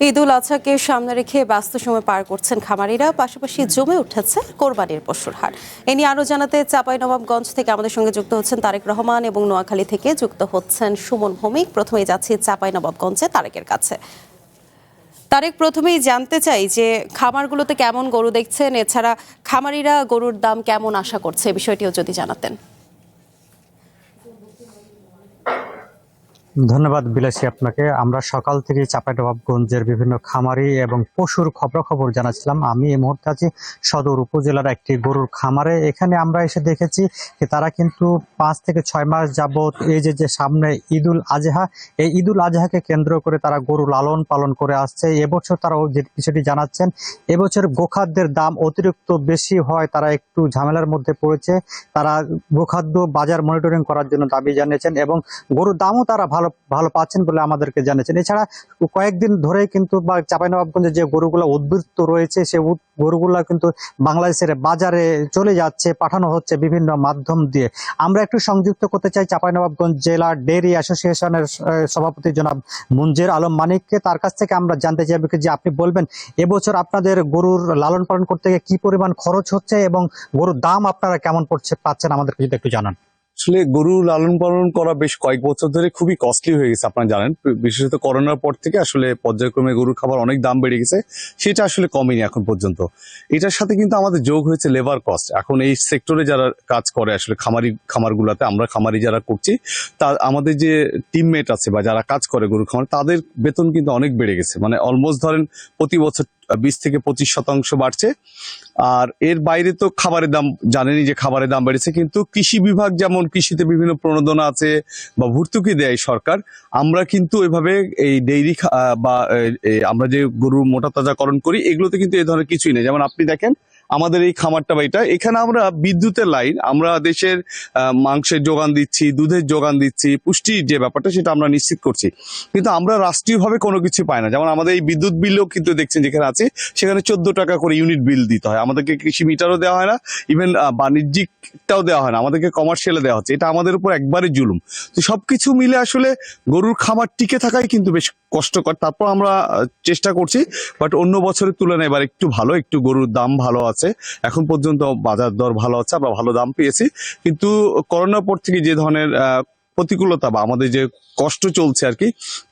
ঈদুল আজহাকে সামনে রেখে ব্যস্ত সময় পার করছেন খামারিরা, পাশাপাশি জমে উঠেছে কোরবানির পশুর হাট। এ নিয়ে আরো জানাতে চাঁপাইনবাবগঞ্জ থেকে আমাদের সঙ্গে যুক্ত হচ্ছেন তারেক রহমান এবং নোয়াখালী থেকে যুক্ত হচ্ছেন সুমন ভৌমিক। প্রথমেই যাচ্ছি চাঁপাইনবাবগঞ্জে তারেকের কাছে। তারেক, প্রথমেই জানতে চাই যে খামারগুলোতে কেমন গরু দেখছেন, এছাড়া খামারিরা গরুর দাম কেমন আশা করছে, বিষয়টিও যদি জানাতেন। ধন্যবাদ বিলাসী আপনাকে। আমরা সকাল থেকে চাঁপাইনবাবগঞ্জের বিভিন্ন খামারি এবং পশুর খবরাখবর জানাচ্ছিলাম। আমি এই মুহূর্তে আছি সদর উপজেলার একটি গরুর খামারে। এখানে আমরা এসে দেখেছি যে তারা কিন্তু 5 থেকে 6 মাস যাবত এই যে সামনে ঈদুল আজহা, এই ঈদুল আজহাকে কেন্দ্র করে তারা গরু লালন পালন করে আসছে। এবছর তারা যে বিষয়টি জানাচ্ছেন, এবছর গোখাদ্যের দাম অতিরিক্ত বেশি হয়, তারা একটু ঝামেলার মধ্যে পড়েছে। তারা গোখাদ্য বাজার মনিটরিং করার জন্য দাবি জানিয়েছেন এবং গরুর দামও তারা ভালো পাচ্ছেন বলে আমাদেরকে জানিয়েছেন। এছাড়া কয়েকদিন ধরেই কিন্তু চাঁপাইনবাবগঞ্জে যে গরুগুলো উদ্বৃত্ত রয়েছে, সে গরুগুলো কিন্তু বাংলাদেশের বাজারে চলে যাচ্ছে, পাঠানো হচ্ছে বিভিন্ন মাধ্যম দিয়ে। আমরা একটু সংযুক্ত করতে চাই চাঁপাইনবাবগঞ্জ জেলা ডেইরি অ্যাসোসিয়েশনের সভাপতি জনাব মুনজির আলম মানিককে। তার কাছ থেকে আমরা জানতে চাইব যে আপনি বলবেন এবছর আপনাদের গরুর লালন পালন করতে গিয়ে কি পরিমাণ খরচ হচ্ছে এবং গরুর দাম আপনারা কেমন পাচ্ছেন, আমাদেরকে যদি একটু জানান। আসলে গরু লালন পালন করা বেশ কয়েক বছর ধরে খুবই কস্টলি হয়ে গেছে, আপনারা জানেন। বিশেষত করোনার পর থেকে আসলে পর্যায়ক্রমে গরুর খাবার অনেক দাম বেড়ে গেছে, সেটা আসলে কমেনি এখন পর্যন্ত। এটার সাথে কিন্তু আমাদের যোগ হয়েছে লেবার কস্ট। এখন এই সেক্টরে যারা কাজ করে আসলে খামারগুলোতে, আমরা খামারি যারা করছি, তা আমাদের যে টিমমেট আছে বা যারা কাজ করে গরুর খামার, তাদের বেতন কিন্তু অনেক বেড়ে গেছে। মানে অলমোস্ট ধরেন প্রতি বছর 20 থেকে 25% বাড়ছে। আর এর বাইরে তো খাবারের দাম জানেনই যে খাবারের দাম বেড়েছে, কিন্তু কৃষি বিভাগ যেমন কৃষিতে বিভিন্ন প্রণোদনা আছে বা ভর্তুকি দেয় সরকার, আমরা কিন্তু এভাবে এই ডেইরি বা আমরা যে গরু মোটা তাজাকরণ করি, এগুলোতে কিন্তু এই ধরনের কিছুই নেই। যেমন আপনি দেখেন আমাদের এই খামারটা বা এখানে আমরা বিদ্যুতের লাইন, আমরা দেশের মাংসের যোগান দিচ্ছি, দুধের যোগান দিচ্ছি, পুষ্টির যে ব্যাপারটা সেটা আমরা নিশ্চিত করছি, কিন্তু আমরা রাষ্ট্রীয়ভাবে কোনো কিছু পাই না। যেমন আমাদের এই বিদ্যুৎ বিলও কিন্তু দেখছেন যেখানে আছে সেখানে 14 টাকা করে ইউনিট বিল দিতে হয়। আমাদেরকে কৃষি মিটারও দেওয়া হয় না, ইভেন বাণিজ্যিকটাও দেওয়া হয় না, আমাদেরকে কমার্শিয়ালে দেওয়া হচ্ছে। এটা আমাদের উপর একবারে জুলুম। তো সবকিছু মিলে আসলে গরুর খামার টিকে থাকাই কিন্তু বেশ কষ্টকর। তারপর আমরা চেষ্টা করছি, বাট অন্য বছরের তুলনায় এবার একটু ভালো, একটু গরুর দাম ভালো আছে। এখন পর্যন্ত বাজার দর ভালো আছে, আমরা ভালো দাম পেয়েছি। কিন্তু করোনার পর থেকে যে ধরনের প্রতিকূলতা বা আমাদের যে কষ্ট চলছে আর কি,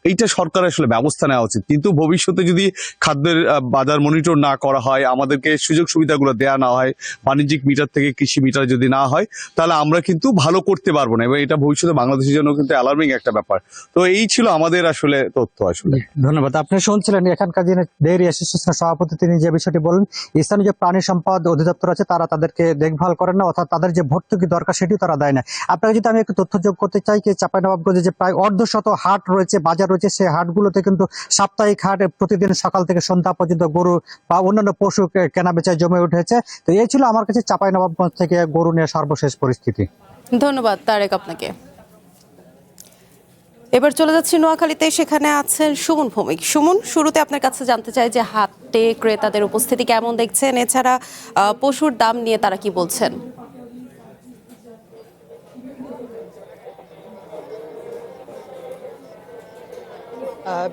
এইটা সরকার আসলে ব্যবস্থা নেওয়া উচিত। কিন্তু ভবিষ্যতে যদি খাদ্যের বাজার মনিটর না করা হয়, আমাদেরকে সুযোগ সুবিধাগুলো দেয়া না হয়, বাণিজ্যিক মিটার থেকে কৃষি মিটার যদি না হয়, তাহলে আমরা কিন্তু ভালো করতে পারবো না, এবং এটা ভবিষ্যতে বাংলাদেশের জন্য কিন্তু অ্যালার্মিং একটা ব্যাপার। তো এই ছিল আমাদের আসলে তথ্য। আসলে ধন্যবাদ। আপনি শুনছিলেন এখানকার যিনি ডেইরি অ্যাসোসিয়েশনের সভাপতি, তিনি যে বিষয়টি বলেন, স্থানীয় যে প্রাণী সম্পদ অধিদপ্তর আছে তারা তাদেরকে দেখভাল করেন না, অর্থাৎ তাদের যে ভর্তুকি দরকার সেটিও তারা দেয় না। আপনাকে যদি আমি একটু তথ্য যোগ করতে চাই, যে চাঁপাইনবাবগঞ্জে যে প্রায় অর্ধশত হাট রয়েছে, বাজার রয়েছে, সেই হাটগুলোতে কিন্তু সাপ্তাহিক হাট প্রতিদিন সকাল থেকে সন্ধ্যা পর্যন্ত গরু বা অন্যান্য পশু কেনা বেচায় জমে উঠেছে। তো এই ছিল আমার কাছে চাঁপাইনবাবগঞ্জ থেকে গরু নিয়ে সর্বশেষ পরিস্থিতি। ধন্যবাদ তারেক আপনাকে। এবার চলে যাচ্ছি নোয়াখালীতে, সেখানে আছেন সুমন ভৌমিক। সুমন, শুরুতে আপনার কাছে জানতে চাই যে হাটে ক্রেতাদের উপস্থিতি কেমন দেখছেন, এছাড়া পশুর দাম নিয়ে তারা কি বলছেন।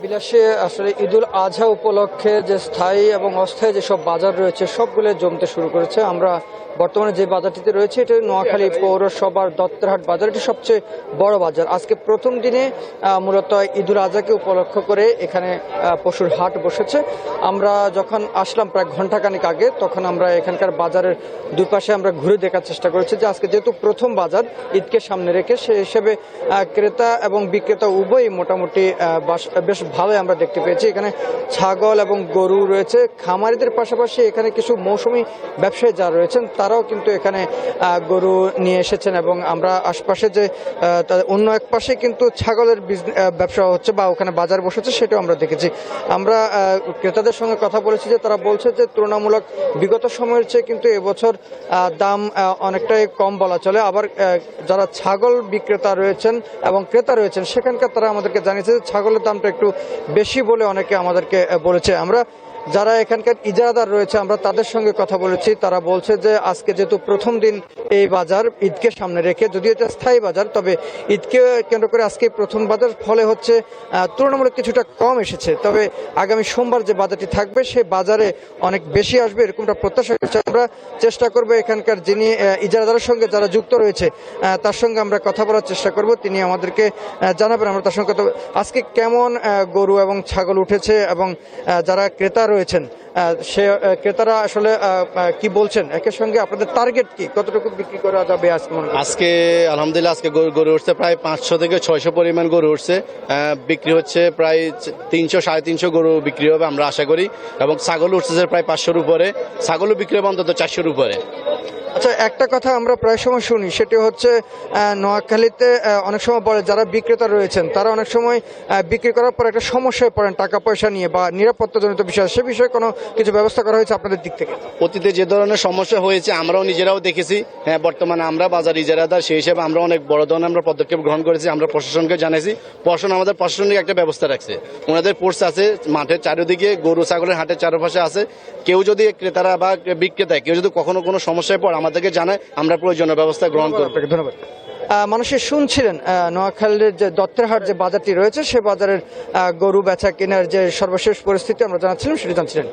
বিলাসে আসলে ঈদুল আজহা উপলক্ষে যে স্থায়ী এবং অস্থায়ী যেসব বাজার রয়েছে সবগুলো জমতে শুরু করেছে। আমরা বর্তমানে যে বাজারটিতে রয়েছে এটা নোয়াখালী পৌরসভার দত্তরহাট বাজার, এটি সবচেয়ে বড় বাজার। আজকে প্রথম দিনে মূলত ঈদুল আজহাকে উপলক্ষ করে এখানে পশুর হাট বসেছে। আমরা যখন আসলাম প্রায় ঘন্টাখানেক আগে, তখন আমরা এখানকার বাজারের দুই পাশে আমরা ঘুরে দেখার চেষ্টা করেছি যে আজকে যেহেতু প্রথম বাজার ঈদকে সামনে রেখে, সে হিসেবে ক্রেতা এবং বিক্রেতা উভয়ই মোটামুটি বেশ ভালোই আমরা দেখতে পেয়েছি। এখানে ছাগল এবং গরু রয়েছে। খামারিদের পাশাপাশি এখানে কিছু মৌসুমী ব্যবসায়ী যারা রয়েছেন তারাও কিন্তু এখানে গরু নিয়ে এসেছেন, এবং আমরা আশপাশে যে অন্য এক পাশে কিন্তু ছাগলের ব্যবসা হচ্ছে বা ওখানে বাজার বসেছে সেটাও আমরা দেখেছি। আমরা ক্রেতাদের সঙ্গে কথা বলেছি যে তারা বলছে যে তুলনামূলক বিগত সময়ের চেয়ে কিন্তু এবছর দাম অনেকটাই কম বলা চলে। আবার যারা ছাগল বিক্রেতা রয়েছেন এবং ক্রেতা রয়েছেন সেখানকার তারা আমাদেরকে জানিয়েছে যে ছাগলের দামটা একটু বেশি বলে অনেকে আমাদেরকে বলেছে। আমরা যারা এখানকার ইজারাদার রয়েছে আমরা তাদের সঙ্গে কথা বলেছি। তারা বলছে যে আজকে যেহেতু প্রথম দিন এই বাজার, ঈদকে সামনে রেখে, যদিও এটা স্থায়ী বাজার, তবে ঈদকে কেন্দ্র করে আজকে প্রথম বাজার, ফলে হচ্ছে তুলনামূলক কিছুটা কম এসেছে। তবে আগামী সোমবার যে বাজারটি থাকবে সে বাজারে অনেক বেশি আসবে এরকমটা প্রত্যাশা করছি। আমরা চেষ্টা করব এখানকার যিনি ইজারাদারের সঙ্গে যারা যুক্ত রয়েছে তার সঙ্গে আমরা কথা বলার চেষ্টা করব, তিনি আমাদেরকে জানাবেন। আমরা তার সঙ্গে কথা আজকে কেমন গরু এবং ছাগল উঠেছে এবং যারা ক্রেতা রয়েছেন সে ক্রেতারা আসলে কি বলছেন, একের সঙ্গে আপনাদের টার্গেট কি, কতটুকু বিক্রি করা যাবে আজকে? আজকে আলহামদুলিল্লাহ আজকে গরু উঠছে প্রায় 500 থেকে 600 পরিমাণ গরু উঠছে, বিক্রি হচ্ছে প্রায় 300 350 গরু বিক্রি হবে আমরা আশা করি, এবং ছাগল উঠছে প্রায় 500-র উপরে, ছাগলও বিক্রি হবে অন্তত 400-র উপরে। আচ্ছা, একটা কথা আমরা প্রায় সময় শুনি, সেটি হচ্ছে নোয়াখালীতে অনেক সময় বলে যারা বিক্রেতা রয়েছেন তারা অনেক সময় বিক্রি করার পর একটা সমস্যায় পড়েন টাকা পয়সা নিয়ে বা নিরাপত্তাজনিত বিষয়, সে বিষয়ে কোনো কিছু ব্যবস্থা করা হয়েছে আপনাদের দিক থেকে? অতীতে যে ধরনের সমস্যা হয়েছে আমরাও নিজেরাও দেখেছি। হ্যাঁ, বর্তমানে আমরা বাজার ইজারাদার, সেই হিসেবে আমরা অনেক বড় ধরনের আমরা পদক্ষেপ গ্রহণ করেছি। আমরা প্রশাসনকে জানাইছি, আমাদের প্রশাসনিক একটা ব্যবস্থা রাখছে, ওনাদের ফোর্স আছে মাঠের চারিদিকে, গরু ছাগলের হাটের চারপাশে আছে। কেউ যদি ক্রেতারা বা বিক্রেতা কেউ যদি কখনো কোনো সমস্যায় পড়ে আমাদেরকে জানায়, আমরা প্রয়োজনীয় ব্যবস্থা গ্রহণ করব। ধন্যবাদ। মানুষের শুনছিলেন নোয়াখালীর যে দত্তেরহাট যে বাজারটি রয়েছে সে বাজারের গরু বেচা কেনার যে সর্বশেষ পরিস্থিতি আমরা জানাচ্ছিলাম, সেটি জানছিলেন।